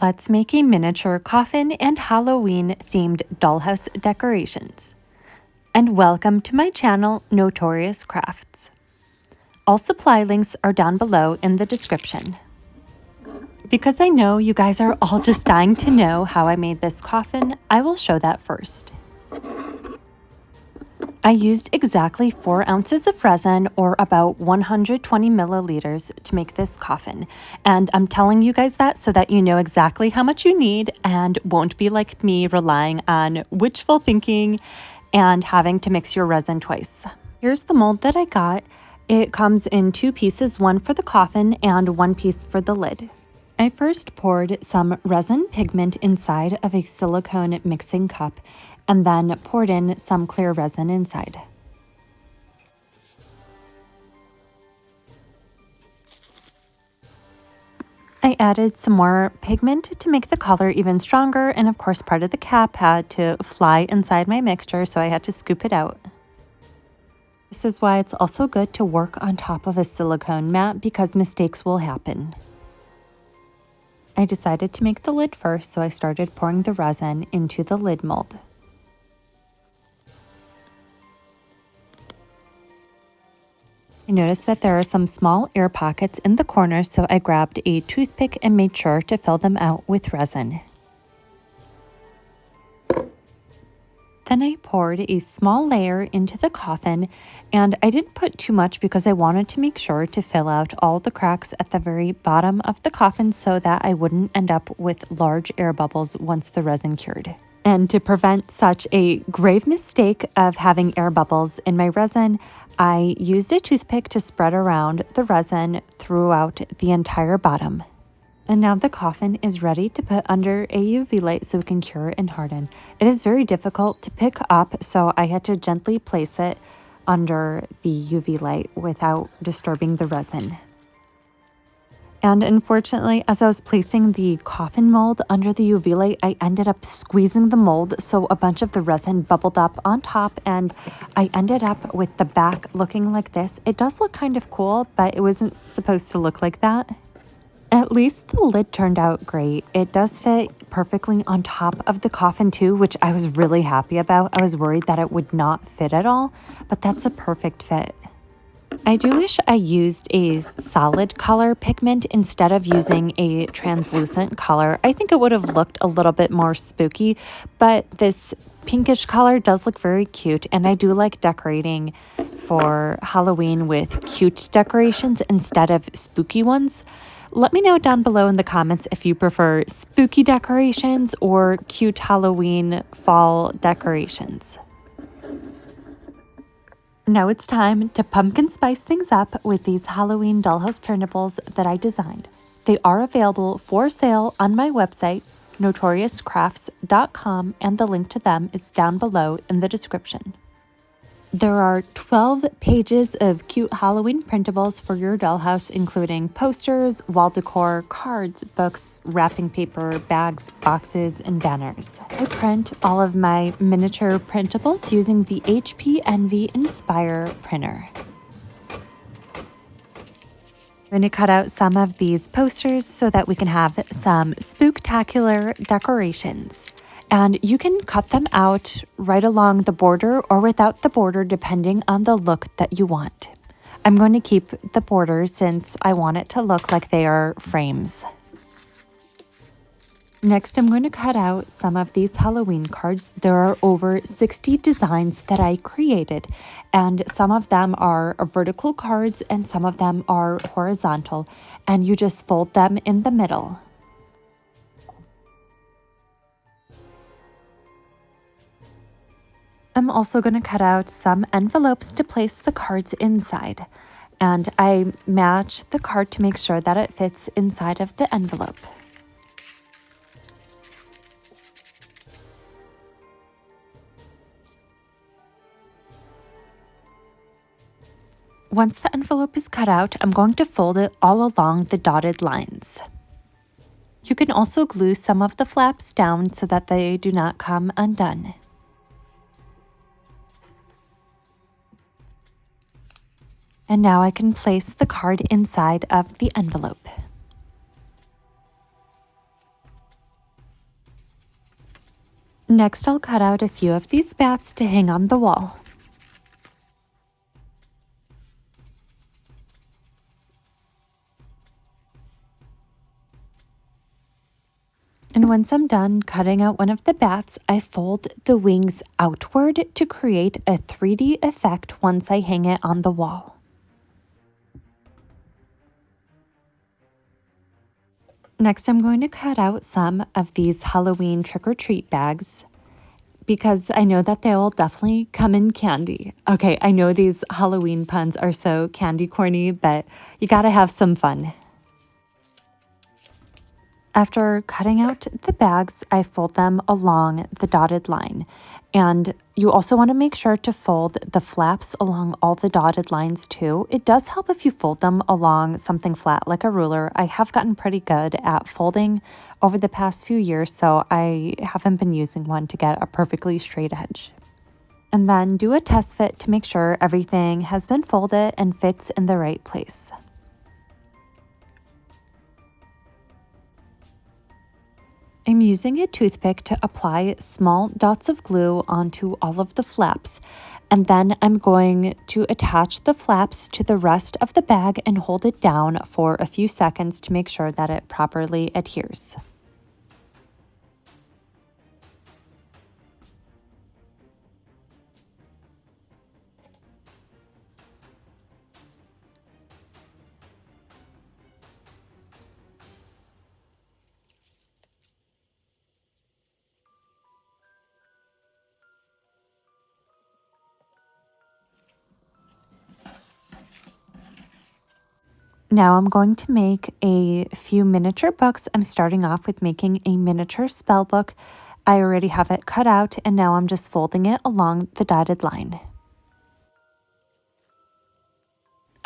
Let's make a miniature coffin and Halloween themed dollhouse decorations. And welcome to my channel, Notorious Crafts. All supply links are down below in the description. Because I know you guys are all just dying to know how I made this coffin, I will show that first. I used exactly 4 ounces of resin, or about 120 milliliters, to make this coffin. And I'm telling you guys that so that you know exactly how much you need and won't be like me relying on wishful thinking and having to mix your resin twice. Here's the mold that I got. It comes in 2 pieces, one for the coffin and 1 piece for the lid. I first poured some resin pigment inside of a silicone mixing cup and then poured in some clear resin inside. I added some more pigment to make the color even stronger, and of course part of the cap had to fly inside my mixture, so I had to scoop it out. This is why it's also good to work on top of a silicone mat, because mistakes will happen. I decided to make the lid first, so I started pouring the resin into the lid mold. I noticed that there are some small air pockets in the corners, so I grabbed a toothpick and made sure to fill them out with resin. Then I poured a small layer into the coffin, and I didn't put too much because I wanted to make sure to fill out all the cracks at the very bottom of the coffin so that I wouldn't end up with large air bubbles once the resin cured. And to prevent such a grave mistake of having air bubbles in my resin, I used a toothpick to spread around the resin throughout the entire bottom. And now the coffin is ready to put under a UV light so it can cure and harden. It is very difficult to pick up, so I had to gently place it under the UV light without disturbing the resin. And unfortunately, as I was placing the coffin mold under the UV light, I ended up squeezing the mold, so a bunch of the resin bubbled up on top, and I ended up with the back looking like this. It does look kind of cool, but it wasn't supposed to look like that. At least the lid turned out great. It does fit perfectly on top of the coffin too, which I was really happy about. I was worried that it would not fit at all, but that's a perfect fit. I do wish I used a solid color pigment instead of using a translucent color. I think it would have looked a little bit more spooky, but this pinkish color does look very cute, and I do like decorating for Halloween with cute decorations instead of spooky ones. Let me know down below in the comments if you prefer spooky decorations or cute Halloween fall decorations. Now it's time to pumpkin spice things up with these Halloween dollhouse printables that I designed. They are available for sale on my website, notoriouscrafts.com, and the link to them is down below in the description. There are 12 pages of cute Halloween printables for your dollhouse, including posters, wall decor, cards, books, wrapping paper, bags, boxes, and banners. I print all of my miniature printables using the HP Envy Inspire printer. I'm going to cut out some of these posters so that we can have some spooktacular decorations. And you can cut them out right along the border or without the border, depending on the look that you want. I'm going to keep the border since I want it to look like they are frames. Next, I'm going to cut out some of these Halloween cards. There are over 60 designs that I created, and some of them are vertical cards and some of them are horizontal, and you just fold them in the middle. I'm also going to cut out some envelopes to place the cards inside, and I match the card to make sure that it fits inside of the envelope. Once the envelope is cut out, I'm going to fold it all along the dotted lines. You can also glue some of the flaps down so that they do not come undone. And now I can place the card inside of the envelope. Next, I'll cut out a few of these bats to hang on the wall. And once I'm done cutting out one of the bats, I fold the wings outward to create a 3D effect once I hang it on the wall. Next, I'm going to cut out some of these Halloween trick-or-treat bags because I know that they'll definitely come in candy. Okay, I know these Halloween puns are so candy corny, but you gotta have some fun. After cutting out the bags, I fold them along the dotted line. And you also want to make sure to fold the flaps along all the dotted lines too. It does help if you fold them along something flat like a ruler. I have gotten pretty good at folding over the past few years, so I haven't been using one to get a perfectly straight edge. And then do a test fit to make sure everything has been folded and fits in the right place. I'm using a toothpick to apply small dots of glue onto all of the flaps, and then I'm going to attach the flaps to the rest of the bag and hold it down for a few seconds to make sure that it properly adheres. Now I'm going to make a few miniature books. I'm starting off with making a miniature spell book. I already have it cut out, and now I'm just folding it along the dotted line.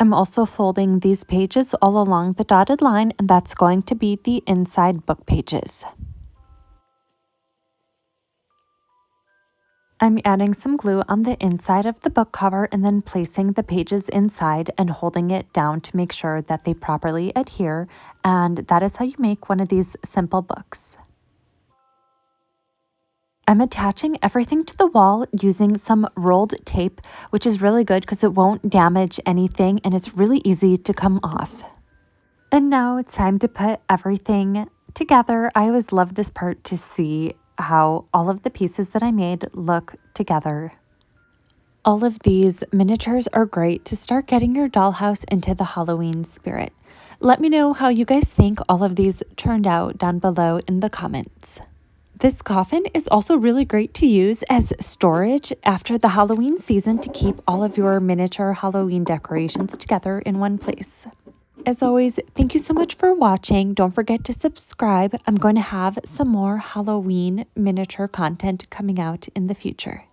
I'm also folding these pages all along the dotted line, and that's going to be the inside book pages. I'm adding some glue on the inside of the book cover and then placing the pages inside and holding it down to make sure that they properly adhere, and that is how you make one of these simple books. I'm attaching everything to the wall using some rolled tape, which is really good because it won't damage anything and it's really easy to come off. And now it's time to put everything together. I always love this part to see how all of the pieces that I made look together. All of these miniatures are great to start getting your dollhouse into the Halloween spirit. Let me know how you guys think all of these turned out down below in the comments. This coffin is also really great to use as storage after the Halloween season to keep all of your miniature Halloween decorations together in one place. As always, thank you so much for watching. Don't forget to subscribe. I'm going to have some more Halloween miniature content coming out in the future.